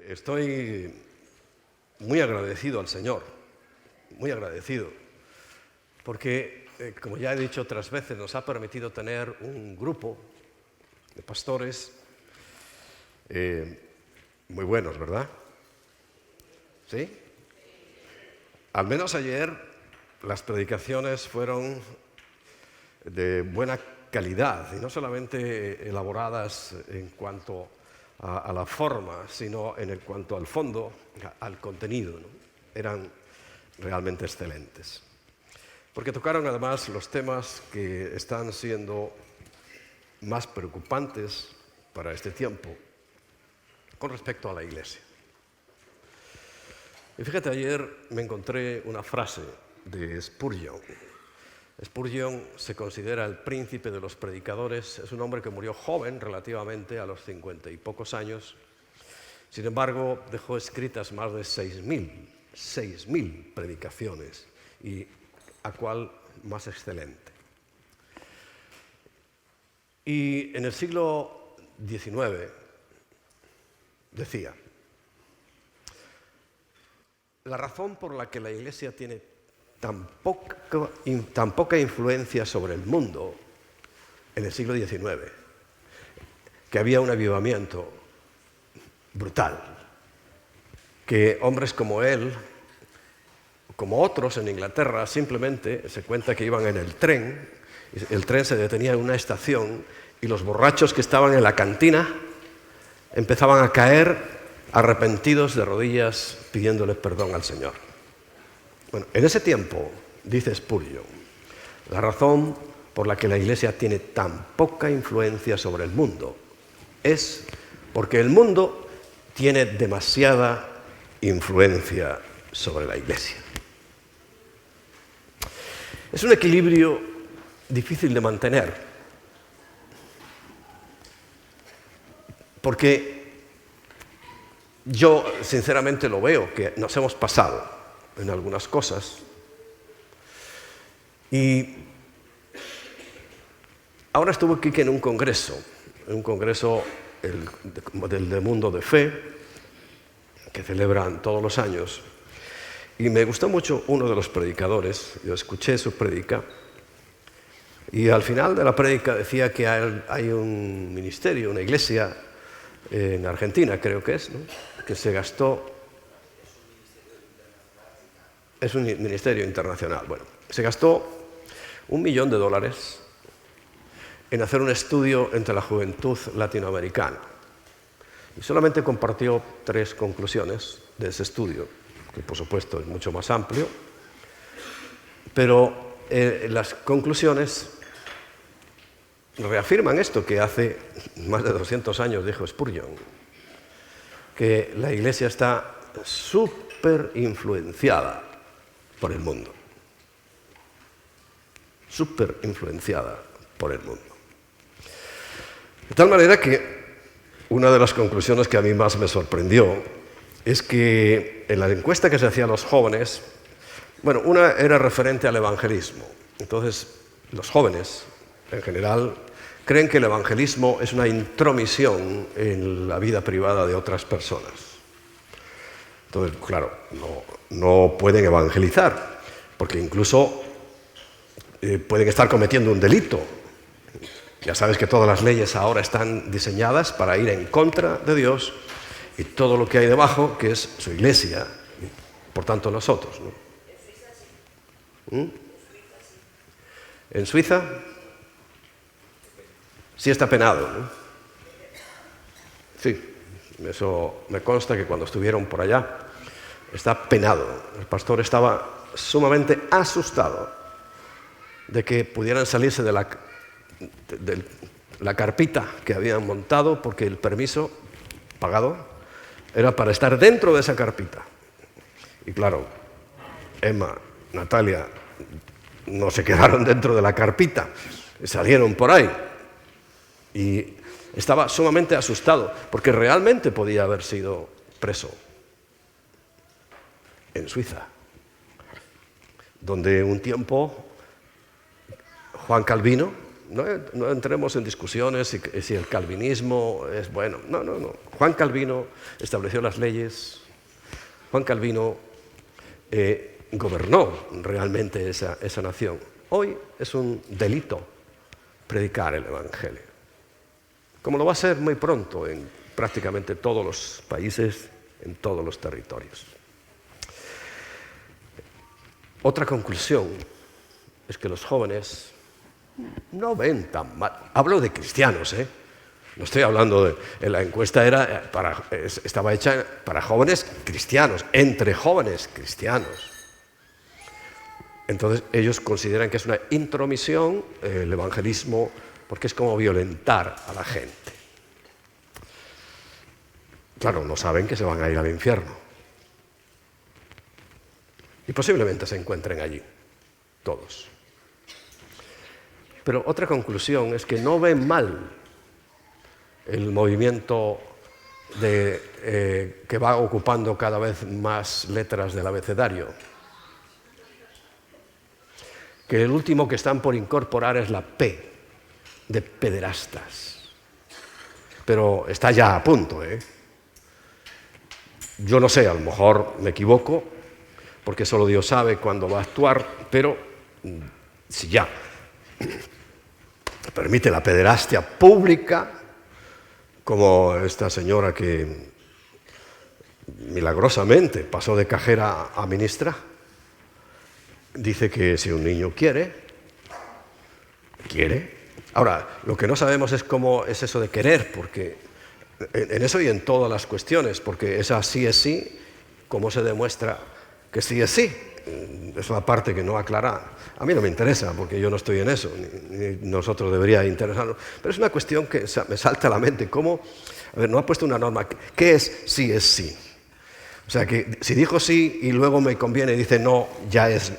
Estoy muy agradecido al Señor, muy agradecido, porque, como ya he dicho otras veces, nos ha permitido tener un grupo de pastores muy buenos, ¿verdad? ¿Sí? Al menos ayer las predicaciones fueron de buena calidad y no solamente elaboradas en cuanto a la forma, sino en cuanto al fondo, al contenido, ¿no? Eran realmente excelentes. Porque tocaron además los temas que están siendo más preocupantes para este tiempo con respecto a la Iglesia. Y fíjate, ayer me encontré una frase de Spurgeon. Spurgeon se considera el príncipe de los predicadores. Es un hombre que murió joven, relativamente, a los 50 y pocos años. Sin embargo, dejó escritas más de 6.000 predicaciones, y a cuál más excelente. Y en el siglo XIX decía: la razón por la que la Iglesia tiene tan poca influencia sobre el mundo en el siglo XIX, que había un avivamiento brutal, que hombres como él, como otros en Inglaterra, simplemente se cuenta que iban en el tren se detenía en una estación y los borrachos que estaban en la cantina empezaban a caer arrepentidos de rodillas pidiéndole perdón al Señor. Bueno, en ese tiempo, dice Spurgeon, la razón por la que la Iglesia tiene tan poca influencia sobre el mundo es porque el mundo tiene demasiada influencia sobre la Iglesia. Es un equilibrio difícil de mantener, porque yo sinceramente lo veo, que nos hemos pasado en algunas cosas. Y ahora estuve aquí en un congreso del Mundo de Fe, que celebran todos los años, y me gustó mucho uno de los predicadores. Yo escuché su prédica, y al final de la prédica decía que hay un ministerio, una iglesia en Argentina, creo que es, ¿no?, que se gastó. Es un ministerio internacional. Bueno, se gastó $1 millón en hacer un estudio entre la juventud latinoamericana. Y solamente compartió 3 conclusiones de ese estudio, que por supuesto es mucho más amplio, pero las conclusiones reafirman esto que hace más de 200 años dijo Spurgeon, que la Iglesia está súper influenciada por el mundo. Súper influenciada por el mundo. De tal manera que una de las conclusiones que a mí más me sorprendió es que en la encuesta que se hacía a los jóvenes, bueno, una era referente al evangelismo. Entonces, los jóvenes, en general, creen que el evangelismo es una intromisión en la vida privada de otras personas. Entonces, claro, no pueden evangelizar, porque incluso pueden estar cometiendo un delito. Ya sabes que todas las leyes ahora están diseñadas para ir en contra de Dios y todo lo que hay debajo, que es su Iglesia, y por tanto nosotros, ¿no? En Suiza sí está penado, ¿no? Sí, eso me consta que cuando estuvieron por allá está penado. El pastor estaba sumamente asustado de que pudieran salirse de la carpita que habían montado, porque el permiso pagado era para estar dentro de esa carpita. Y claro, Emma, Natalia no se quedaron dentro de la carpita, salieron por ahí. Y estaba sumamente asustado, porque realmente podía haber sido preso en Suiza, donde un tiempo Juan Calvino No entremos en discusiones si el calvinismo es bueno. No. Juan Calvino estableció las leyes. Juan Calvino gobernó realmente esa nación. Hoy es un delito predicar el Evangelio, como lo va a ser muy pronto en prácticamente todos los países, en todos los territorios. Otra conclusión es que los jóvenes no ven tan mal. Hablo de cristianos, ¿eh? No estoy hablando de... La encuesta estaba hecha para jóvenes cristianos, entre jóvenes cristianos. Entonces ellos consideran que es una intromisión el evangelismo, porque es como violentar a la gente. Claro, no saben que se van a ir al infierno. Y posiblemente se encuentren allí, todos. Pero otra conclusión es que no ven mal el movimiento que va ocupando cada vez más letras del abecedario. Que el último que están por incorporar es la P, de pederastas. Pero está ya a punto, ¿eh? Yo no sé, a lo mejor me equivoco, porque solo Dios sabe cuándo va a actuar, pero si ya permite la pederastia pública, como esta señora que milagrosamente pasó de cajera a ministra, dice que si un niño quiere. Ahora, lo que no sabemos es cómo es eso de querer, porque en eso y en todas las cuestiones, porque esa sí es sí, ¿cómo se demuestra que sí es sí? Es una parte que no aclara. A mí no me interesa, porque yo no estoy en eso, ni nosotros debería interesarnos. Pero es una cuestión que me salta a la mente. ¿Cómo? A ver, no ha puesto una norma. ¿Qué es sí es sí? O sea, que si dijo sí y luego me conviene y dice no, ya es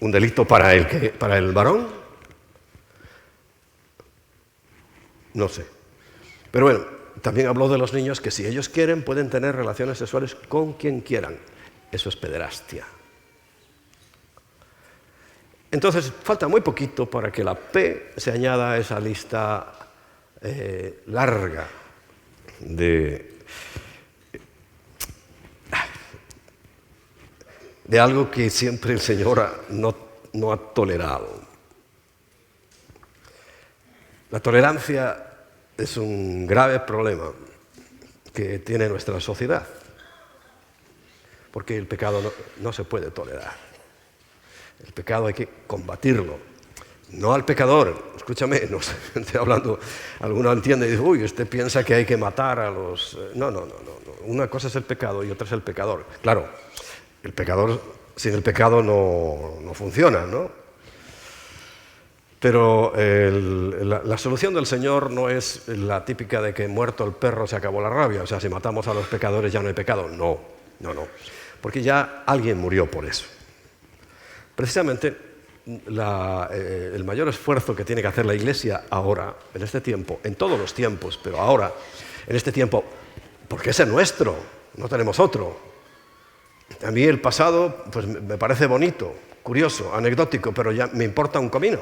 un delito para el varón. No sé. Pero bueno, también habló de los niños que si ellos quieren pueden tener relaciones sexuales con quien quieran. Eso es pederastia. Entonces, falta muy poquito para que la P se añada a esa lista larga de algo que siempre el Señor no ha tolerado. La tolerancia es un grave problema que tiene nuestra sociedad, porque el pecado no se puede tolerar. El pecado hay que combatirlo. No al pecador, escúchame, no estoy hablando, alguno entiende y dice, uy, usted piensa que hay que matar a los... No. Una cosa es el pecado y otra es el pecador. Claro, el pecador sin el pecado no funciona, ¿no? Pero la solución del Señor no es la típica de que muerto el perro se acabó la rabia. O sea, si matamos a los pecadores ya no hay pecado. No. Porque ya alguien murió por eso. Precisamente el mayor esfuerzo que tiene que hacer la Iglesia ahora, en este tiempo, en todos los tiempos, pero ahora, en este tiempo, porque ese es nuestro, no tenemos otro. A mí el pasado pues me parece bonito, curioso, anecdótico, pero ya me importa un comino,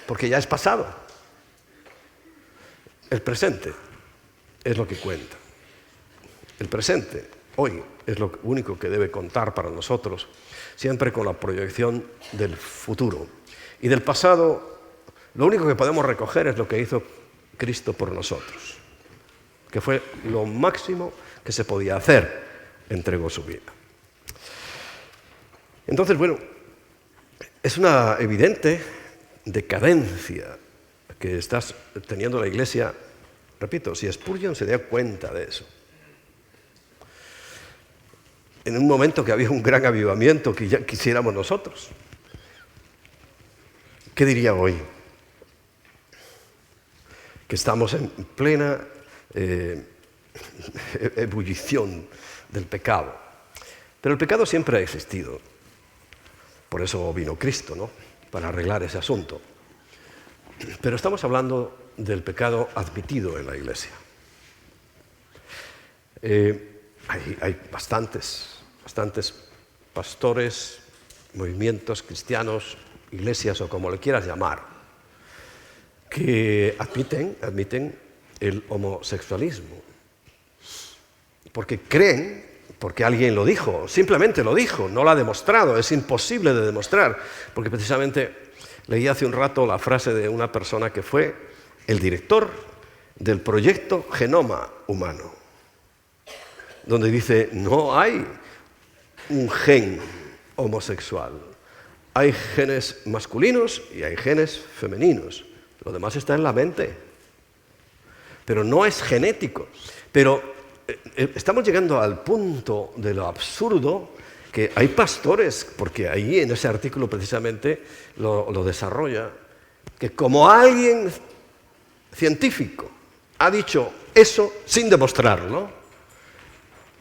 porque ya es pasado. El presente es lo que cuenta. El presente, hoy, es lo único que debe contar para nosotros, siempre con la proyección del futuro. Y del pasado, lo único que podemos recoger es lo que hizo Cristo por nosotros, que fue lo máximo que se podía hacer, entregó su vida. Entonces, bueno, es una evidente decadencia que está teniendo la Iglesia. Repito, si Spurgeon se da cuenta de eso, en un momento que había un gran avivamiento que ya quisiéramos nosotros, ¿qué diría hoy? Que estamos en plena ebullición del pecado. Pero el pecado siempre ha existido. Por eso vino Cristo, ¿no? Para arreglar ese asunto. Pero estamos hablando del pecado admitido en la Iglesia. Hay bastantes pastores, movimientos cristianos, iglesias o como le quieras llamar, que admiten el homosexualismo. Porque creen, porque alguien lo dijo, simplemente lo dijo, no lo ha demostrado, es imposible de demostrar. Porque precisamente leí hace un rato la frase de una persona que fue el director del proyecto Genoma Humano, donde dice, no hay un gen homosexual. Hay genes masculinos y hay genes femeninos. Lo demás está en la mente. Pero no es genético. Pero estamos llegando al punto de lo absurdo que hay pastores, porque ahí en ese artículo precisamente lo desarrolla, que como alguien científico ha dicho eso sin demostrarlo,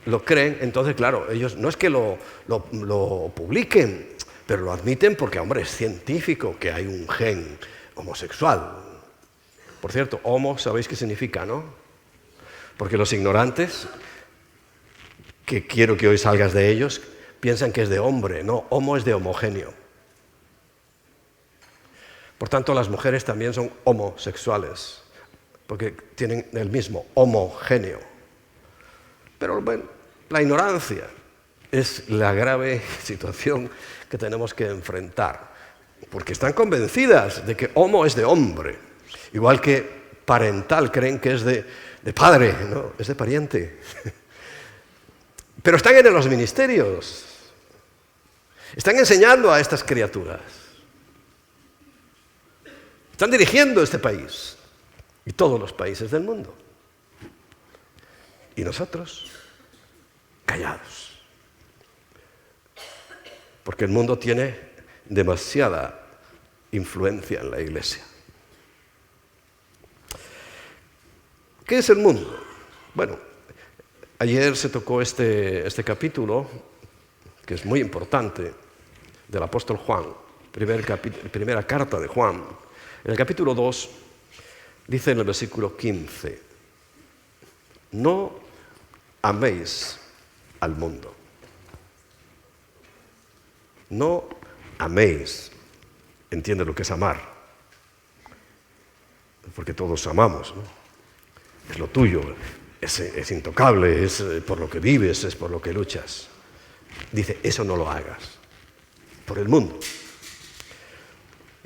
lo creen. Entonces, claro, ellos no es que lo publiquen, pero lo admiten porque, hombre, es científico que hay un gen homosexual. Por cierto, homo, ¿sabéis qué significa, no? Porque los ignorantes, que quiero que hoy salgas de ellos, piensan que es de hombre. No, homo es de homogéneo. Por tanto, las mujeres también son homosexuales, porque tienen el mismo homogéneo. Pero bueno, la ignorancia es la grave situación que tenemos que enfrentar, porque están convencidas de que homo es de hombre, igual que parental creen que es de padre, no, es de pariente. Pero están en los ministerios, están enseñando a estas criaturas, están dirigiendo este país y todos los países del mundo. Y nosotros, callados. Porque el mundo tiene demasiada influencia en la Iglesia. ¿Qué es el mundo? Bueno, ayer se tocó este capítulo, que es muy importante, del apóstol Juan, primera carta de Juan. En el capítulo 2 dice en el versículo 15, no améis al mundo. No améis. Entiende lo que es amar. Porque todos amamos, ¿no? Es lo tuyo, es intocable, es por lo que vives, es por lo que luchas. Dice, eso no lo hagas. Por el mundo.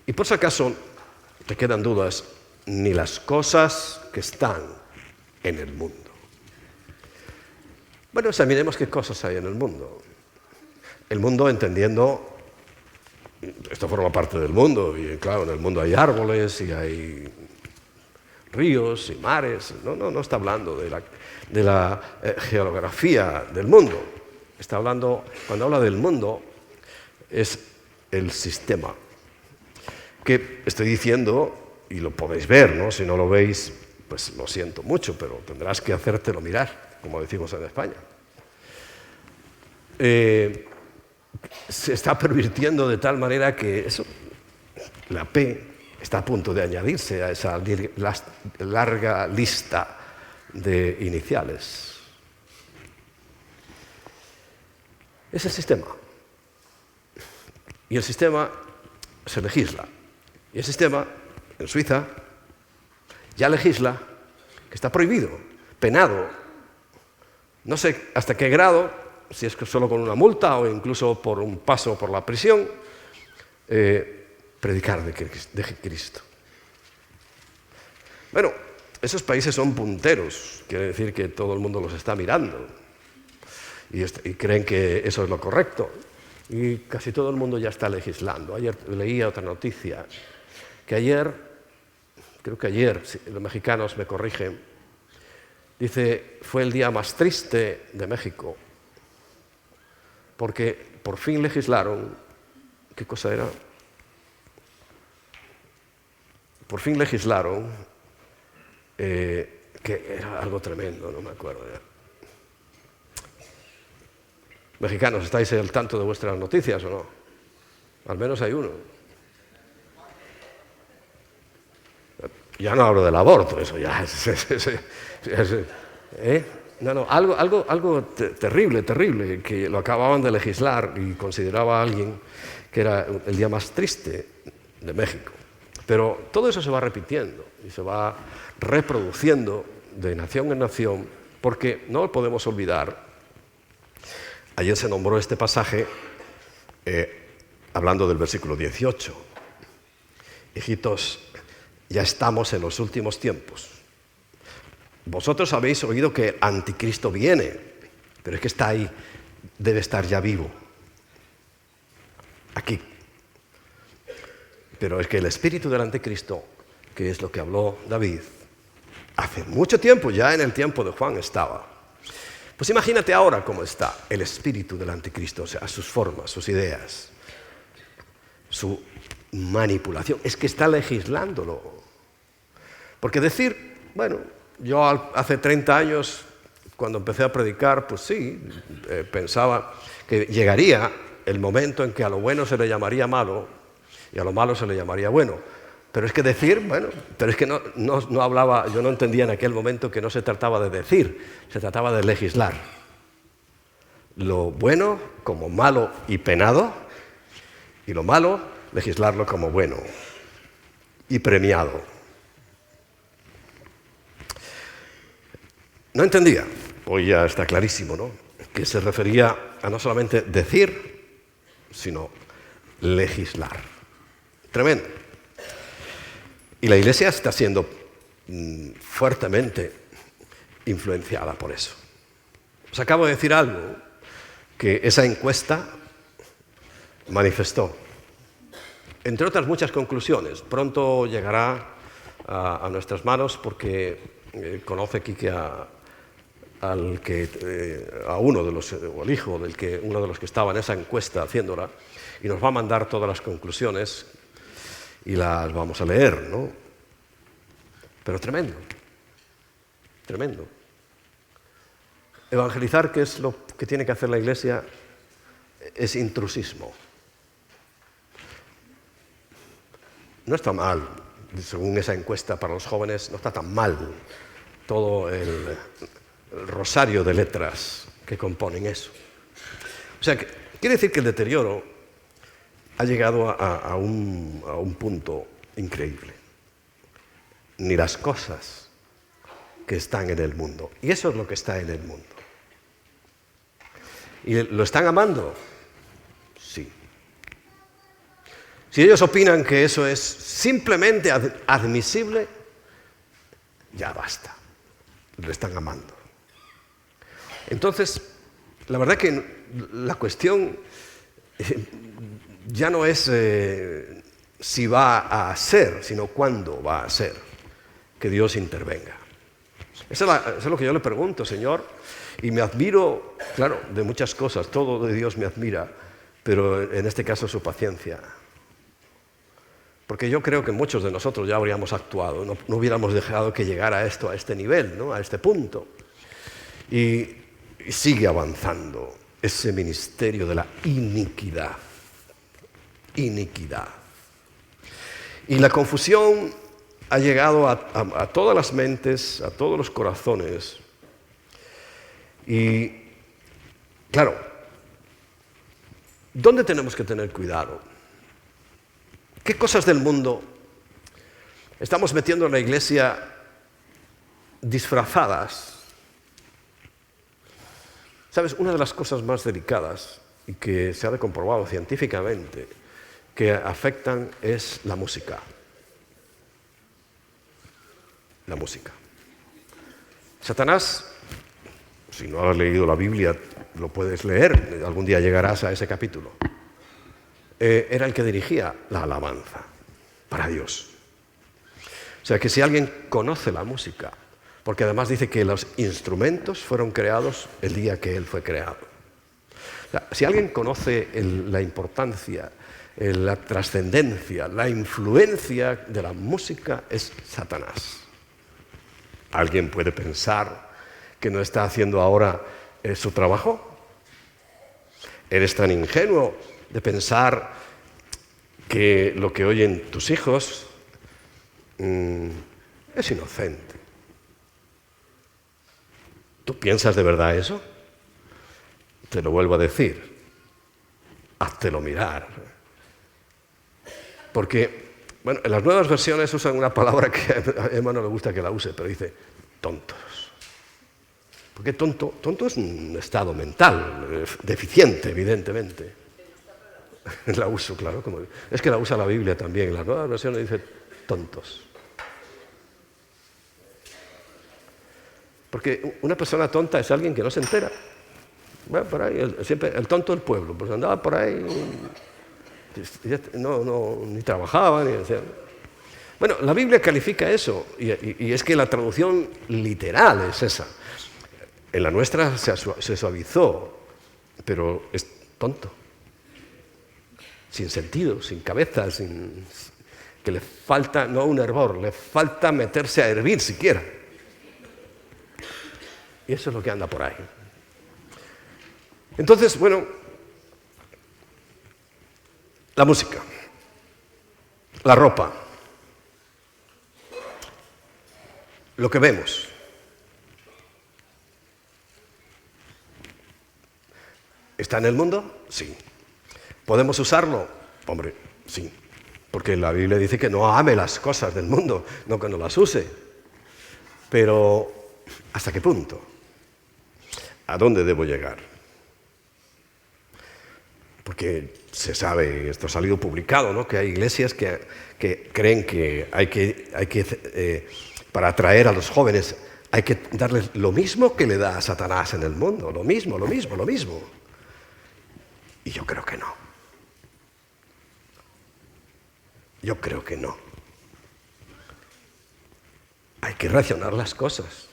Y por si acaso te quedan dudas, ni las cosas que están en el mundo. Bueno, examinemos qué cosas hay en el mundo. El mundo entendiendo, esto forma parte del mundo, y claro, en el mundo hay árboles y hay ríos y mares. No está hablando de la geografía del mundo. Está hablando, cuando habla del mundo, es el sistema. Que estoy diciendo, y lo podéis ver, ¿no? Si no lo veis, pues lo siento mucho, pero tendrás que hacértelo mirar, como decimos en España. Se está pervirtiendo de tal manera que eso, la P está a punto de añadirse a esa larga lista de iniciales. Es el sistema. Y el sistema se legisla. Y el sistema, en Suiza, ya legisla que está prohibido, penado. No sé hasta qué grado, si es solo con una multa o incluso por un paso por la prisión, predicar de Cristo. Bueno, esos países son punteros, quiere decir que todo el mundo los está mirando y creen que eso es lo correcto. Y casi todo el mundo ya está legislando. Ayer leía otra noticia, creo que ayer, si los mexicanos me corrigen, dice, fue el día más triste de México, porque por fin legislaron, ¿qué cosa era? Por fin legislaron, que era algo tremendo, no me acuerdo ya. Mexicanos, ¿estáis al tanto de vuestras noticias o no? Al menos hay uno. Ya no hablo del aborto, eso ya algo terrible, que lo acababan de legislar y consideraba a alguien que era el día más triste de México. Pero todo eso se va repitiendo y se va reproduciendo de nación en nación, porque no lo podemos olvidar. Ayer se nombró este pasaje hablando del versículo 18. Hijitos, ya estamos en los últimos tiempos. Vosotros habéis oído que el anticristo viene, pero es que está ahí, debe estar ya vivo. Aquí. Pero es que el espíritu del anticristo, que es lo que habló David, hace mucho tiempo, ya en el tiempo de Juan estaba. Pues imagínate ahora cómo está el espíritu del anticristo, o sea, sus formas, sus ideas, su manipulación. Es que está legislándolo. Porque decir, bueno, yo hace 30 años, cuando empecé a predicar, pues sí, pensaba que llegaría el momento en que a lo bueno se le llamaría malo y a lo malo se le llamaría bueno. Pero es que decir, bueno, pero es que no hablaba, yo no entendía en aquel momento que no se trataba de decir, se trataba de legislar. Lo bueno como malo y penado, y lo malo, legislarlo como bueno y premiado. No entendía, hoy ya está clarísimo, ¿no?, que se refería a no solamente decir, sino legislar. Tremendo. Y la Iglesia está siendo fuertemente influenciada por eso. Os acabo de decir algo que esa encuesta manifestó. Entre otras muchas conclusiones. Pronto llegará a nuestras manos porque conoce Quique a uno de los, o el hijo uno de los que estaba en esa encuesta haciéndola, y nos va a mandar todas las conclusiones y las vamos a leer, ¿no? Pero tremendo, tremendo. Evangelizar, que es lo que tiene que hacer la Iglesia, es intrusismo. No está mal, según esa encuesta para los jóvenes, no está tan mal todo el rosario de letras que componen eso. O sea, quiere decir que el deterioro ha llegado a un punto increíble. Ni las cosas que están en el mundo. Y eso es lo que está en el mundo. ¿Y lo están amando? Sí. Si ellos opinan que eso es simplemente admisible, ya basta. Lo están amando. Entonces, la verdad que la cuestión ya no es si va a ser, sino cuándo va a ser que Dios intervenga. Eso es lo que yo le pregunto, Señor, y me admiro, claro, de muchas cosas, todo de Dios me admira, pero en este caso su paciencia. Porque yo creo que muchos de nosotros ya habríamos actuado, no hubiéramos dejado que llegara esto a este nivel, ¿no?, a este punto. Y sigue avanzando ese ministerio de la iniquidad. Iniquidad. Y la confusión ha llegado a todas las mentes, a todos los corazones. Y, claro, ¿dónde tenemos que tener cuidado? ¿Qué cosas del mundo estamos metiendo en la Iglesia disfrazadas? ¿Sabes? Una de las cosas más delicadas y que se ha comprobado científicamente que afectan es la música. La música. Satanás, si no has leído la Biblia, lo puedes leer, algún día llegarás a ese capítulo. Era el que dirigía la alabanza para Dios. O sea que si alguien conoce la música, porque además dice que los instrumentos fueron creados el día que Él fue creado. O sea, si alguien conoce la importancia, la trascendencia, la influencia de la música, es Satanás. ¿Alguien puede pensar que no está haciendo ahora su trabajo? ¿Eres tan ingenuo de pensar que lo que oyen tus hijos es inocente? ¿Tú piensas de verdad eso? Te lo vuelvo a decir. Háztelo mirar. Porque Bueno, en las nuevas versiones usan una palabra que a Emma no le gusta que la use, pero dice tontos. Porque tonto es un estado mental, deficiente, evidentemente. La uso, claro. Es que la usa la Biblia también. En las nuevas versiones dice tontos. Porque una persona tonta es alguien que no se entera. Va por ahí, siempre el tonto del pueblo, pues andaba por ahí, ni trabajaba, ni hacía. Bueno, la Biblia califica eso, y es que la traducción literal es esa. En la nuestra se suavizó, pero es tonto, sin sentido, sin cabeza, que le falta, no un hervor, le falta meterse a hervir siquiera. Y eso es lo que anda por ahí. Entonces, bueno, la música, la ropa, lo que vemos. ¿Está en el mundo? Sí. ¿Podemos usarlo? Hombre, sí. Porque la Biblia dice que no ame las cosas del mundo, no que no las use. Pero, ¿hasta qué punto? ¿A dónde debo llegar? Porque se sabe, esto ha salido publicado, ¿no? Que hay iglesias que creen que para atraer a los jóvenes hay que darles lo mismo que le da a Satanás en el mundo, lo mismo. Y yo creo que no. Yo creo que no. Hay que racionar las cosas.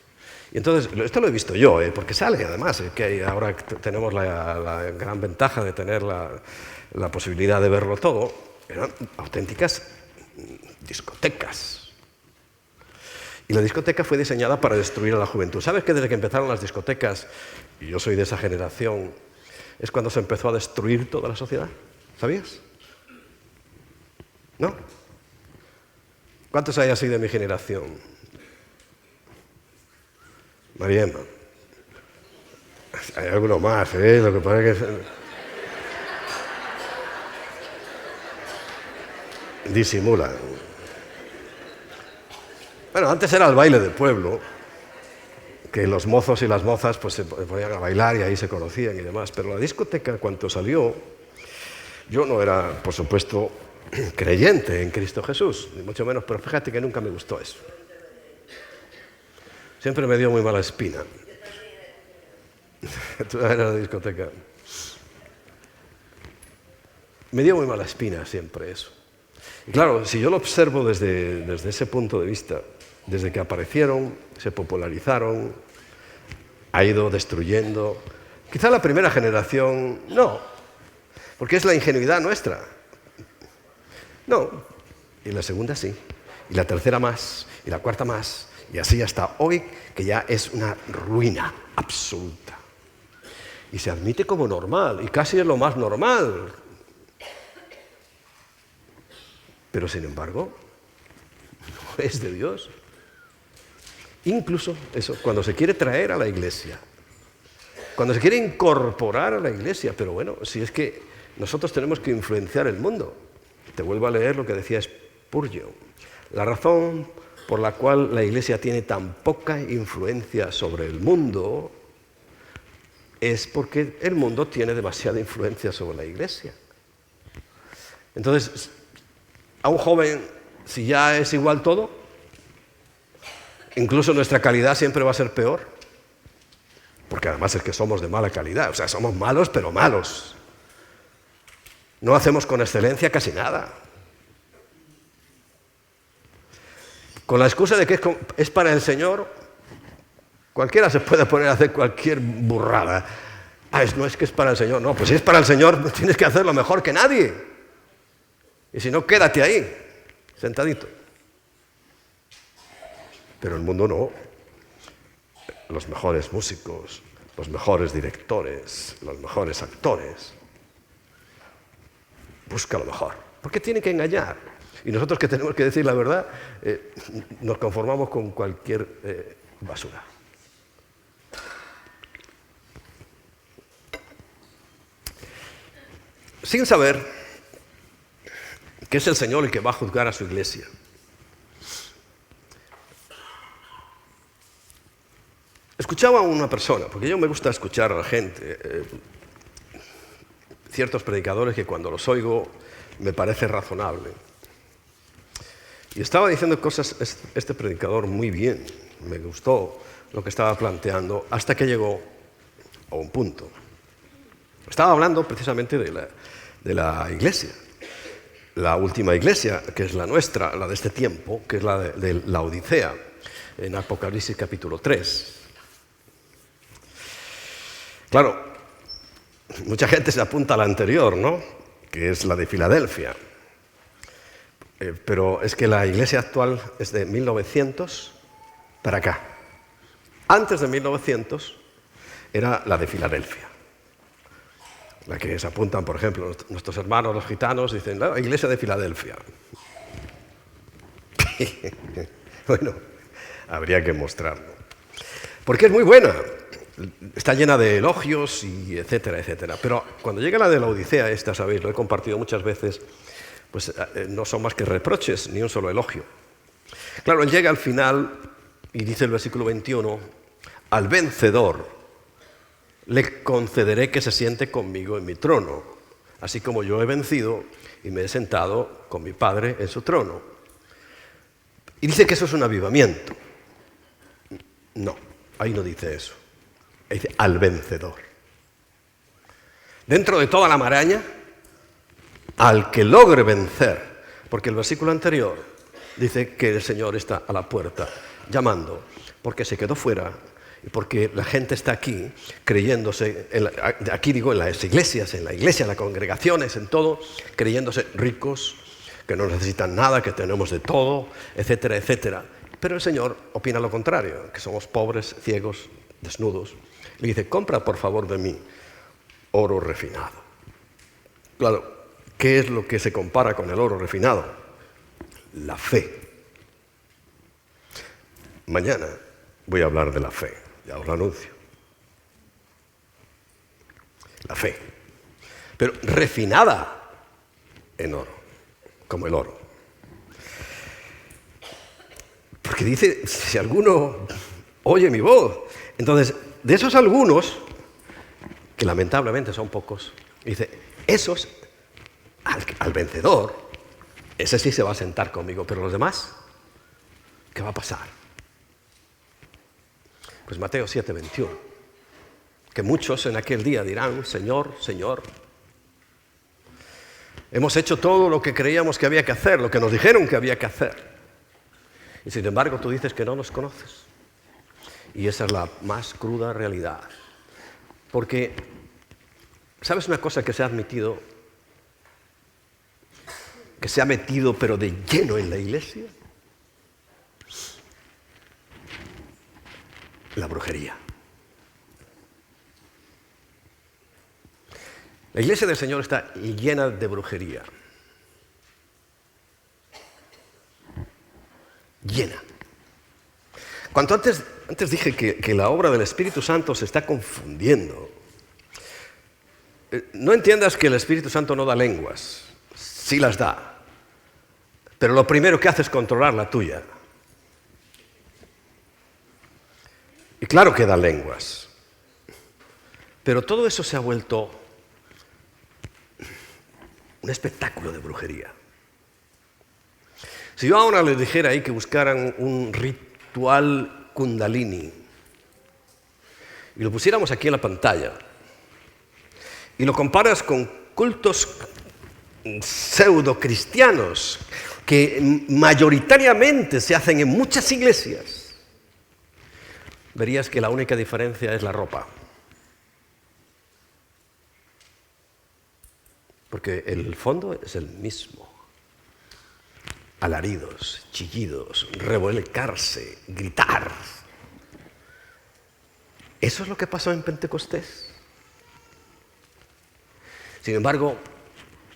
Y entonces, esto lo he visto yo, porque sale además, que ahora tenemos la gran ventaja de tener la posibilidad de verlo todo. Eran auténticas discotecas. Y la discoteca fue diseñada para destruir a la juventud. ¿Sabes que desde que empezaron las discotecas, y yo soy de esa generación, es cuando se empezó a destruir toda la sociedad? ¿Sabías? ¿No? ¿Cuántos hay así de mi generación? María Emma. Hay alguno más, lo que pasa es que disimula. Bueno, antes era el baile del pueblo, que los mozos y las mozas pues se ponían a bailar y ahí se conocían y demás, pero la discoteca, cuando salió, yo no era, por supuesto, creyente en Cristo Jesús, ni mucho menos, pero fíjate que nunca me gustó eso. Siempre me dio muy mala espina. Tú eras la discoteca. Me dio muy mala espina siempre eso. Y claro, si yo lo observo desde ese punto de vista, desde que aparecieron, se popularizaron, ha ido destruyendo. Quizá la primera generación no, porque es la ingenuidad nuestra. No, y la segunda sí, y la tercera más, y la cuarta más, y así hasta hoy, que ya es una ruina absoluta. Y se admite como normal, y casi es lo más normal. Pero sin embargo, no es de Dios. Incluso eso, cuando se quiere traer a la iglesia, cuando se quiere incorporar a la iglesia, pero bueno, si es que nosotros tenemos que influenciar el mundo. Te vuelvo a leer lo que decía Spurgeon. La razón por la cual la iglesia tiene tan poca influencia sobre el mundo es porque el mundo tiene demasiada influencia sobre la iglesia. Entonces, a un joven, si ya es igual todo, incluso nuestra calidad siempre va a ser peor, porque además es que somos de mala calidad, o sea, somos malos pero malos. No hacemos con excelencia casi nada. Con la excusa de que es para el Señor, cualquiera se puede poner a hacer cualquier burrada. No es que es para el Señor, no, pues si es para el Señor tienes que hacerlo mejor que nadie. Y si no, quédate ahí, sentadito. Pero el mundo no. Los mejores músicos, los mejores directores, los mejores actores. Busca lo mejor, porque tiene que engañar. Y nosotros que tenemos que decir la verdad, nos conformamos con cualquier basura. Sin saber que es el Señor el que va a juzgar a su iglesia. Escuchaba a una persona, porque yo me gusta escuchar a la gente, ciertos predicadores que cuando los oigo me parece razonable. Y estaba diciendo cosas este predicador muy bien, me gustó lo que estaba planteando, hasta que llegó a un punto. Estaba hablando precisamente de la iglesia, la última iglesia, que es la nuestra, la de este tiempo, que es la de la Odisea, en Apocalipsis capítulo 3. Claro, mucha gente se apunta a la anterior, ¿no?, que es la de Filadelfia. Pero es que la iglesia actual es de 1900 para acá. Antes de 1900 era la de Filadelfia. La que se apuntan, por ejemplo, nuestros hermanos los gitanos dicen, la iglesia de Filadelfia. Bueno, habría que mostrarlo. Porque es muy buena. Está llena de elogios y etcétera, etcétera. Pero cuando llega la de la Odisea, esta, sabéis, lo he compartido muchas veces, pues no son más que reproches, ni un solo elogio. Claro, él llega al final y dice el versículo 21, al vencedor le concederé que se siente conmigo en mi trono, así como yo he vencido y me he sentado con mi Padre en su trono. Y dice que eso es un avivamiento. No, ahí no dice eso. Dice al vencedor. Dentro de toda la maraña, al que logre vencer, porque el versículo anterior dice que el Señor está a la puerta llamando, porque se quedó fuera y porque la gente está aquí creyéndose, aquí digo en las iglesias, en la iglesia, en las congregaciones, en todo, creyéndose ricos, que no necesitan nada, que tenemos de todo, etcétera, etcétera. Pero el Señor opina lo contrario, que somos pobres, ciegos, desnudos. Le dice, compra por favor de mí oro refinado. Claro, ¿qué es lo que se compara con el oro refinado? La fe. Mañana voy a hablar de la fe, ya os lo anuncio. La fe. Pero refinada en oro, como el oro. Porque dice, si alguno oye mi voz, entonces, de esos algunos, que lamentablemente son pocos, dice, esos, al vencedor, ese sí se va a sentar conmigo, pero los demás, ¿qué va a pasar? Pues Mateo 7:21, que muchos en aquel día dirán, Señor, Señor, hemos hecho todo lo que creíamos que había que hacer, lo que nos dijeron que había que hacer, y sin embargo tú dices que no nos conoces. Y esa es la más cruda realidad. Porque, ¿sabes una cosa que se ha admitido? Que se ha metido pero de lleno en la iglesia. La brujería. La iglesia del Señor está llena de brujería. Llena. Cuanto antes dije que la obra del Espíritu Santo se está confundiendo. No entiendas que el Espíritu Santo no da lenguas. Sí las da. Pero lo primero que hace es controlar la tuya. Y claro que da lenguas. Pero todo eso se ha vuelto un espectáculo de brujería. Si yo ahora les dijera ahí que buscaran un ritual Kundalini y lo pusiéramos aquí en la pantalla y lo comparas con cultos pseudo-cristianos que mayoritariamente se hacen en muchas iglesias, verías que la única diferencia es la ropa. Porque el fondo es el mismo. Alaridos, chillidos, revolcarse, gritar. Eso es lo que pasó en Pentecostés. Sin embargo,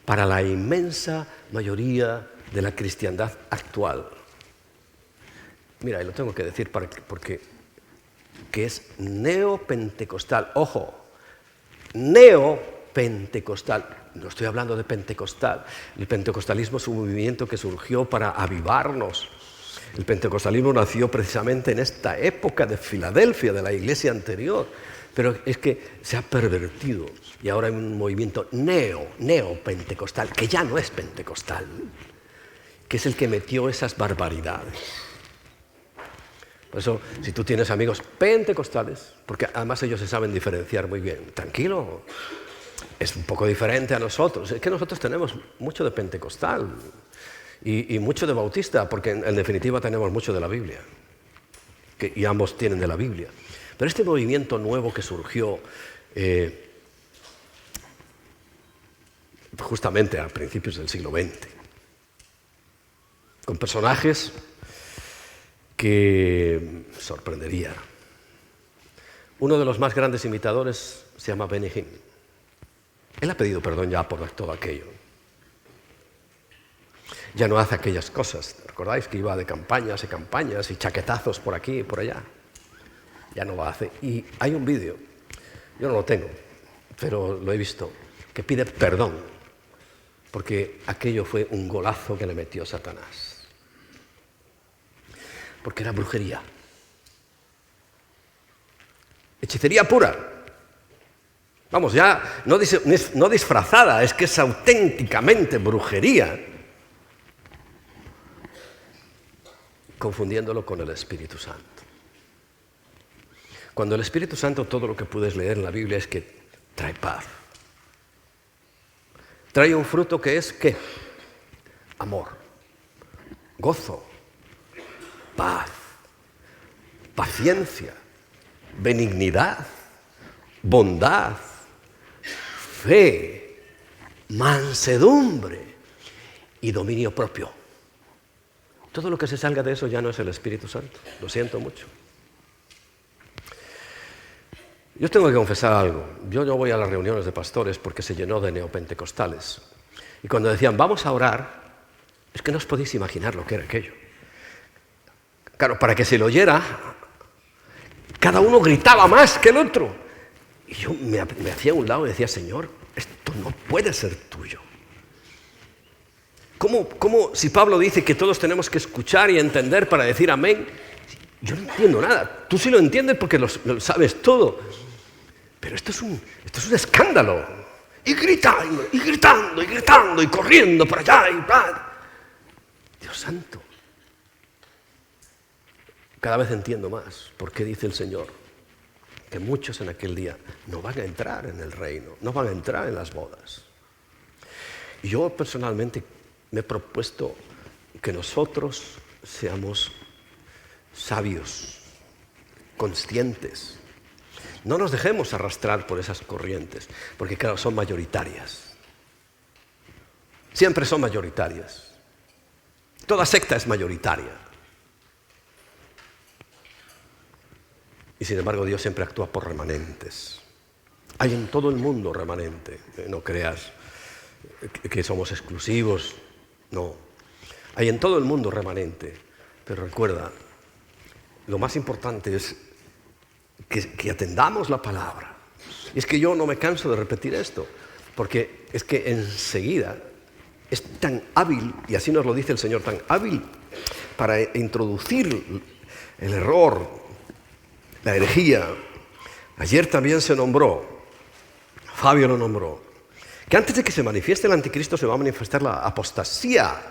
para la inmensa mayoría de la cristiandad actual, mira, y lo tengo que decir porque que es neopentecostal. Ojo, neo neopentecostal. No estoy hablando de pentecostal. El pentecostalismo es un movimiento que surgió para avivarnos. El pentecostalismo nació precisamente en esta época de Filadelfia, de la iglesia anterior. Pero es que se ha pervertido y ahora hay un movimiento neopentecostal, que ya no es pentecostal, que es el que metió esas barbaridades. Por eso, si tú tienes amigos pentecostales, porque además ellos se saben diferenciar muy bien, tranquilo, es un poco diferente a nosotros. Es que nosotros tenemos mucho de pentecostal y mucho de bautista, porque en definitiva tenemos mucho de la Biblia, y ambos tienen de la Biblia. Pero este movimiento nuevo que surgió justamente a principios del siglo XX, con personajes que sorprendería. Uno de los más grandes imitadores se llama Benny Hinn. Él ha pedido perdón ya por todo aquello. Ya no hace aquellas cosas. ¿Recordáis que iba de campañas y campañas y chaquetazos por aquí y por allá? Ya no lo hace. Y hay un vídeo, yo no lo tengo, pero lo he visto, que pide perdón, porque aquello fue un golazo que le metió Satanás. Porque era brujería. Hechicería pura. Vamos, ya no disfrazada, es que es auténticamente brujería, confundiéndolo con el Espíritu Santo. Cuando el Espíritu Santo, todo lo que puedes leer en la Biblia es que trae paz. Trae un fruto que es, ¿qué? Amor, gozo, paz, paciencia, benignidad, bondad, fe, mansedumbre y dominio propio. Todo lo que se salga de eso ya no es el Espíritu Santo. Lo siento mucho. Yo tengo que confesar algo. Yo no voy a las reuniones de pastores porque se llenó de neopentecostales. Y cuando decían, vamos a orar, es que no os podéis imaginar lo que era aquello. Claro, para que se lo oyera, cada uno gritaba más que el otro. Y yo me hacía a un lado y decía, Señor, esto no puede ser tuyo. ¿Cómo si Pablo dice que todos tenemos que escuchar y entender para decir amén? Yo no entiendo nada. Tú sí lo entiendes porque lo sabes todo. Pero esto es un escándalo. Y gritando, y gritando, y gritando, y corriendo para allá, y bla. Dios santo. Cada vez entiendo más por qué dice el Señor que muchos en aquel día no van a entrar en el reino, no van a entrar en las bodas. Y yo personalmente me he propuesto que nosotros seamos sabios, conscientes. No nos dejemos arrastrar por esas corrientes, porque claro, son mayoritarias. Siempre son mayoritarias. Toda secta es mayoritaria. Y sin embargo, Dios siempre actúa por remanentes. Hay en todo el mundo remanente. No creas que somos exclusivos. No. Hay en todo el mundo remanente. Pero recuerda, lo más importante es que atendamos la palabra. Y es que yo no me canso de repetir esto, porque es que enseguida es tan hábil, y así nos lo dice el Señor, tan hábil para introducir el error, la herejía. Ayer también se nombró, Fabio lo nombró, que antes de que se manifieste el anticristo se va a manifestar la apostasía.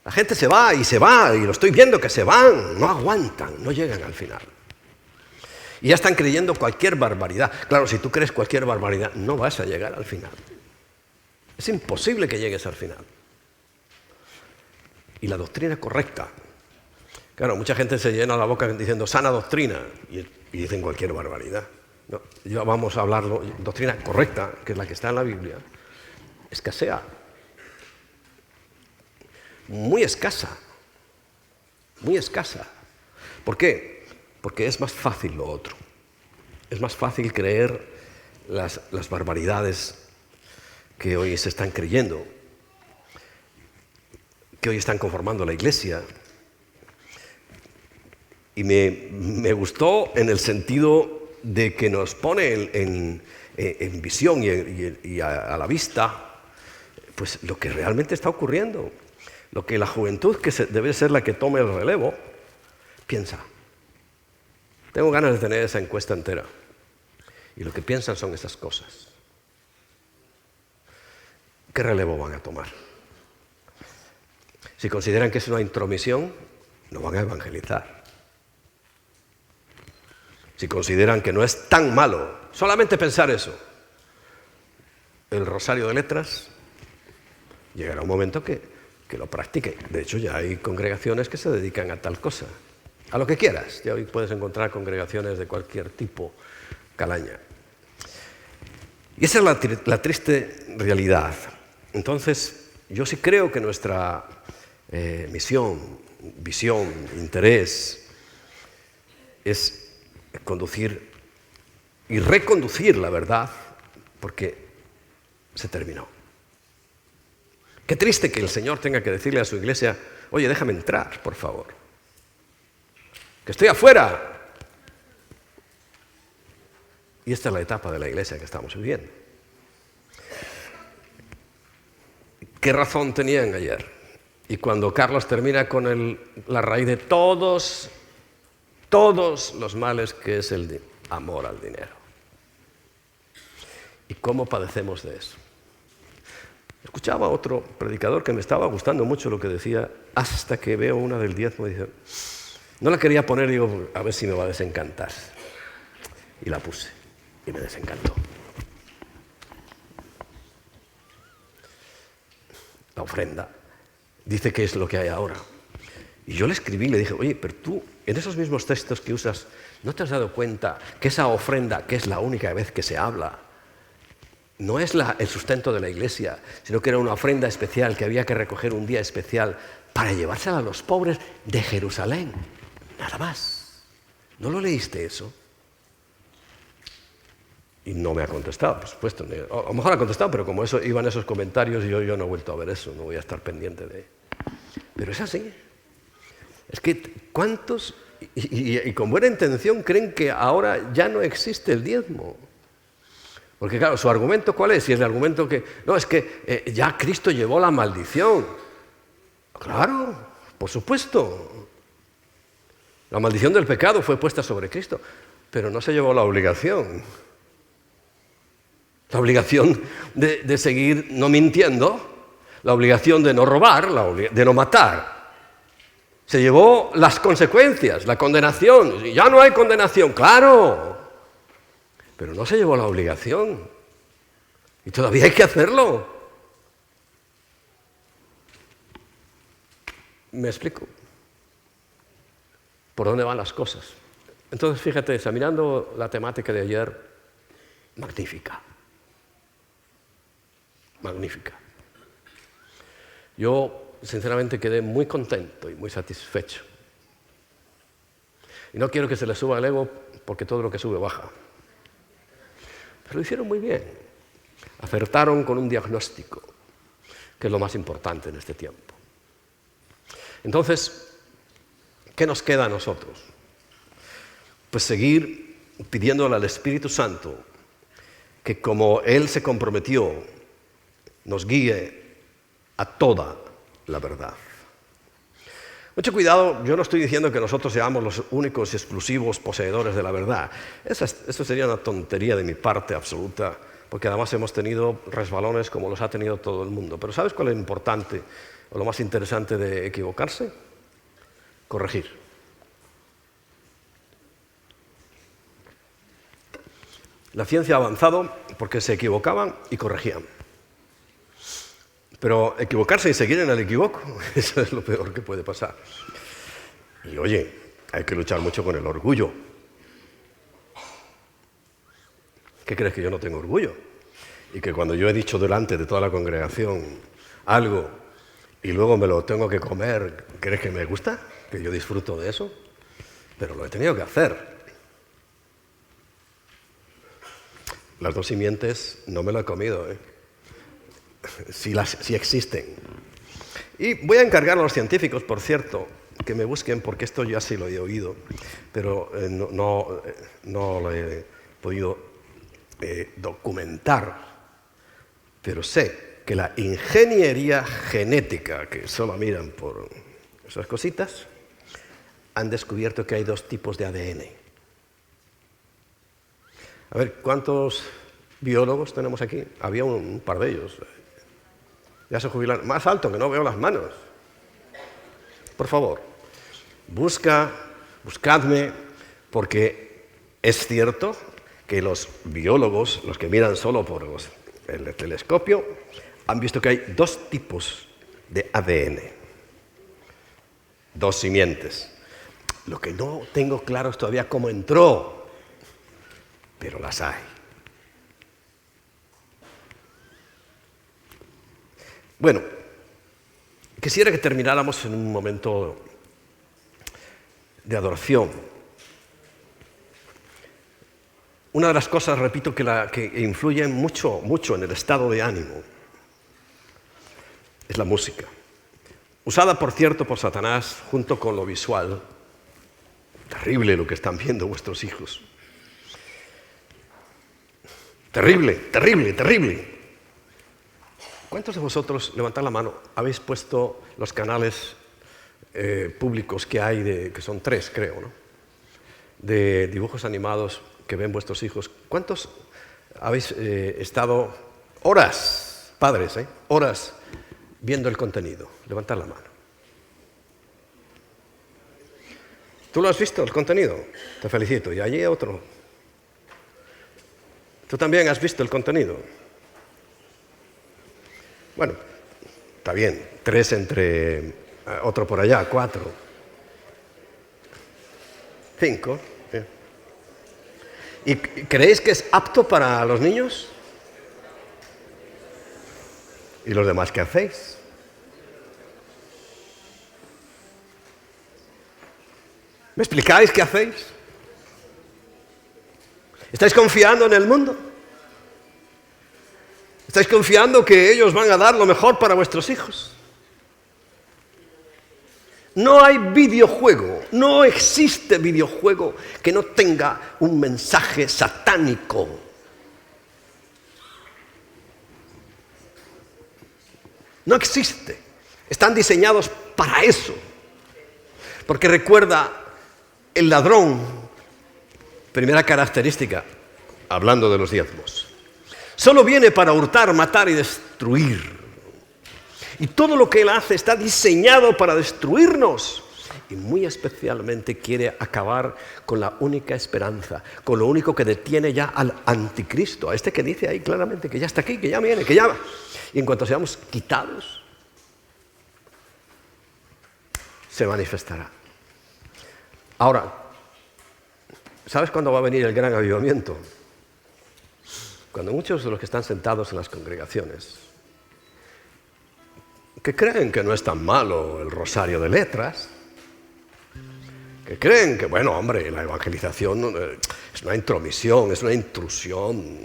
La gente se va, y lo estoy viendo que se van, no aguantan, no llegan al final. Y ya están creyendo cualquier barbaridad. Claro, si tú crees cualquier barbaridad, no vas a llegar al final. Es imposible que llegues al final. Y la doctrina correcta. Claro, mucha gente se llena la boca diciendo sana doctrina y dicen cualquier barbaridad. No, ya vamos a hablar de doctrina correcta, que es la que está en la Biblia. Escasea. Muy escasa. Muy escasa. ¿Por qué? Porque es más fácil lo otro. Es más fácil creer las barbaridades que hoy se están creyendo, que hoy están conformando la iglesia. Y me gustó en el sentido de que nos pone en en visión y a la vista, pues lo que realmente está ocurriendo, lo que la juventud, que debe ser la que tome el relevo, piensa. Tengo ganas de tener esa encuesta entera. Y lo que piensan son esas cosas. ¿Qué relevo van a tomar? Si consideran que es una intromisión, no van a evangelizar. Si consideran que no es tan malo, solamente pensar eso, el rosario de letras, llegará un momento que lo practiquen. De hecho, ya hay congregaciones que se dedican a tal cosa. A lo que quieras. Ya hoy puedes encontrar congregaciones de cualquier tipo, calaña. Y esa es la triste realidad. Entonces, yo sí creo que nuestra misión, visión, interés es conducir y reconducir la verdad, porque se terminó. Qué triste que el Señor tenga que decirle a su iglesia: oye, déjame entrar, por favor, que estoy afuera. Y esta es la etapa de la iglesia que estamos viviendo. ¿Qué razón tenían ayer? Y cuando Carlos termina con la raíz de todos los males, que es el amor al dinero. ¿Y cómo padecemos de eso? Escuchaba a otro predicador que me estaba gustando mucho lo que decía, hasta que veo una del diezmo y dije, no la quería poner, digo, a ver si me va a desencantar. Y la puse y me desencantó. La ofrenda dice que es lo que hay ahora. Y yo le escribí y le dije, oye, pero tú, en esos mismos textos que usas, ¿no te has dado cuenta que esa ofrenda, que es la única vez que se habla, no es el sustento de la iglesia, sino que era una ofrenda especial que había que recoger un día especial para llevársela a los pobres de Jerusalén? Nada más. ¿No lo leíste eso? Y no me ha contestado, por supuesto. A lo mejor ha contestado, pero como eso iban esos comentarios, yo no he vuelto a ver eso, no voy a estar pendiente de... Pero es así. Es que ¿cuántos, y con buena intención, creen que ahora ya no existe el diezmo? Porque claro, ¿su argumento cuál es? Si es el argumento que, no, es que ya Cristo llevó la maldición. Claro, por supuesto. La maldición del pecado fue puesta sobre Cristo, pero no se llevó la obligación. La obligación de seguir no mintiendo, la obligación de no robar, de no matar. Se llevó las consecuencias, la condenación. Ya no hay condenación, claro. Pero no se llevó la obligación. Y todavía hay que hacerlo. ¿Me explico? ¿Por dónde van las cosas? Entonces, fíjate, examinando la temática de ayer, magnífica. Magnífica. Yo, sinceramente, quedé muy contento y muy satisfecho. Y no quiero que se le suba el ego, porque todo lo que sube baja. Pero lo hicieron muy bien. Acertaron con un diagnóstico, que es lo más importante en este tiempo. Entonces, ¿qué nos queda a nosotros? Pues seguir pidiéndole al Espíritu Santo que, como Él se comprometió, nos guíe a toda la verdad. Mucho cuidado, yo no estoy diciendo que nosotros seamos los únicos y exclusivos poseedores de la verdad. Eso sería una tontería de mi parte absoluta, porque además hemos tenido resbalones como los ha tenido todo el mundo. Pero ¿sabes cuál es lo importante o lo más interesante de equivocarse? Corregir. La ciencia ha avanzado porque se equivocaban y corregían. Pero equivocarse y seguir en el equivoco, eso es lo peor que puede pasar. Y oye, hay que luchar mucho con el orgullo. ¿Qué crees, que yo no tengo orgullo? Y que cuando yo he dicho delante de toda la congregación algo y luego me lo tengo que comer, ¿crees que me gusta? ¿Que yo disfruto de eso? Pero lo he tenido que hacer. Las dos simientes no me lo he comido, si existen. Y voy a encargar a los científicos, por cierto, que me busquen, porque esto ya sí lo he oído, pero no lo he podido documentar, pero sé que la ingeniería genética, que solo miran por esas cositas, han descubierto que hay 2 tipos de ADN. A ver, ¿cuántos biólogos tenemos aquí? Había un par de ellos. Ya se jubilaron. Más alto, que no veo las manos. Por favor, buscadme, porque es cierto que los biólogos, los que miran solo por el telescopio, han visto que hay 2 tipos de ADN. 2 simientes. Lo que no tengo claro es todavía cómo entró, pero las hay. Bueno, quisiera que termináramos en un momento de adoración. Una de las cosas, repito, que influyen mucho en el estado de ánimo es la música. Usada, por cierto, por Satanás junto con lo visual. Terrible lo que están viendo vuestros hijos. Terrible, terrible, terrible. ¿Cuántos de vosotros, levantad la mano, habéis puesto los canales públicos que hay, que son 3, creo, ¿no? De dibujos animados que ven vuestros hijos? ¿Cuántos habéis estado horas, padres, horas viendo el contenido? Levantad la mano. ¿Tú lo has visto, el contenido? Te felicito. Y allí otro. ¿Tú también has visto el contenido? Bueno, está bien. 3 entre otro por allá, 4. 5. ¿Y creéis que es apto para los niños? ¿Y los demás qué hacéis? ¿Me explicáis qué hacéis? ¿Estáis confiando en el mundo? ¿Estáis confiando que ellos van a dar lo mejor para vuestros hijos? No hay videojuego, no existe videojuego que no tenga un mensaje satánico. No existe. Están diseñados para eso. Porque recuerda, el ladrón, primera característica, hablando de los diezmos, solo viene para hurtar, matar y destruir. Y todo lo que él hace está diseñado para destruirnos. Y muy especialmente quiere acabar con la única esperanza, con lo único que detiene ya al anticristo, a este que dice ahí claramente que ya está aquí, que ya viene, que ya va. Y en cuanto seamos quitados, se manifestará. Ahora, ¿sabes cuándo va a venir el gran avivamiento? Cuando muchos de los que están sentados en las congregaciones, que creen que no es tan malo el rosario de letras, que creen que, bueno, hombre, la evangelización es una intromisión, es una intrusión,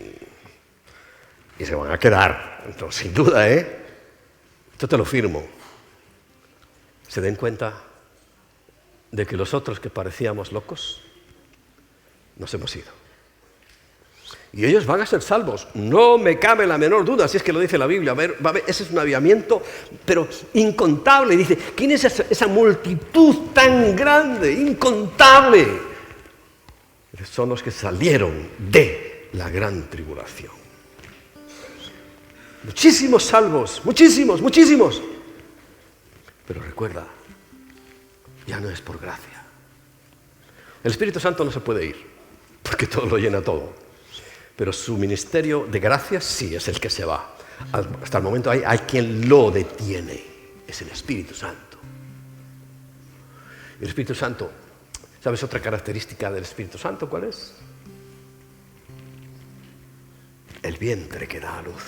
y se van a quedar, entonces, sin duda, esto te lo firmo, se den cuenta de que los otros que parecíamos locos nos hemos ido. Y ellos van a ser salvos, no me cabe la menor duda, si es que lo dice la Biblia. Ese es un avivamiento, pero incontable. Dice, ¿quién es esa multitud tan grande, incontable? Son los que salieron de la gran tribulación. Muchísimos salvos, muchísimos, muchísimos. Pero recuerda, ya no es por gracia. El Espíritu Santo no se puede ir, porque todo lo llena todo. Pero su ministerio de gracia sí es el que se va. Hasta el momento hay quien lo detiene. Es el Espíritu Santo. El Espíritu Santo, ¿sabes otra característica del Espíritu Santo? ¿Cuál es? El vientre que da a luz.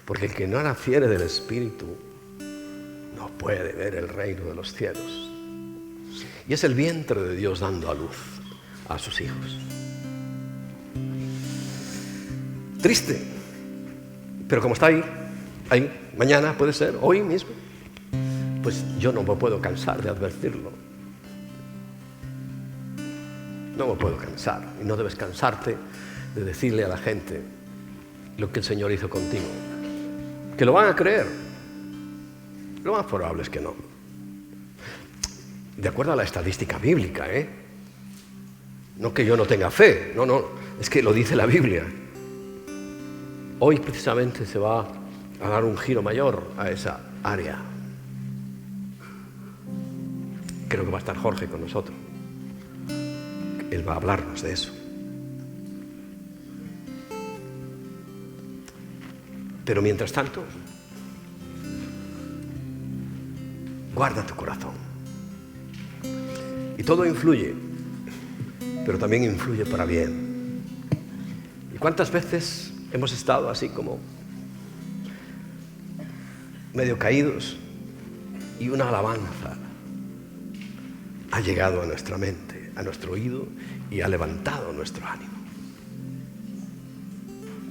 Porque el que no naciere del Espíritu no puede ver el reino de los cielos. Y es el vientre de Dios dando a luz a sus hijos. Triste, pero como está ahí, mañana puede ser, hoy mismo, pues yo no me puedo cansar de advertirlo. No me puedo cansar, y no debes cansarte de decirle a la gente lo que el Señor hizo contigo. Que lo van a creer. Lo más probable es que no. De acuerdo a la estadística bíblica, ¿eh? No que yo no tenga fe, no, es que lo dice la Biblia. Hoy precisamente se va a dar un giro mayor a esa área. Creo que va a estar Jorge con nosotros. Él va a hablarnos de eso. Pero mientras tanto, guarda tu corazón. Y todo influye, pero también influye para bien. ¿Y cuántas veces hemos estado así como medio caídos y una alabanza ha llegado a nuestra mente, a nuestro oído y ha levantado nuestro ánimo?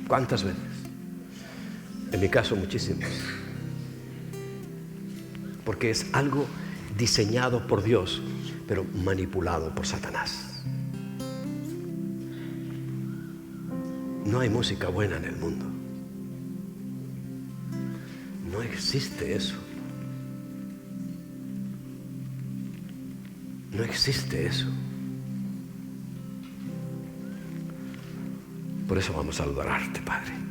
¿Cuántas veces? En mi caso, muchísimas. Porque es algo diseñado por Dios, pero manipulado por Satanás. No hay música buena en el mundo. No existe eso. No existe eso. Por eso vamos a adorarte, Padre.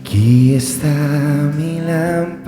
Aquí está mi lámpara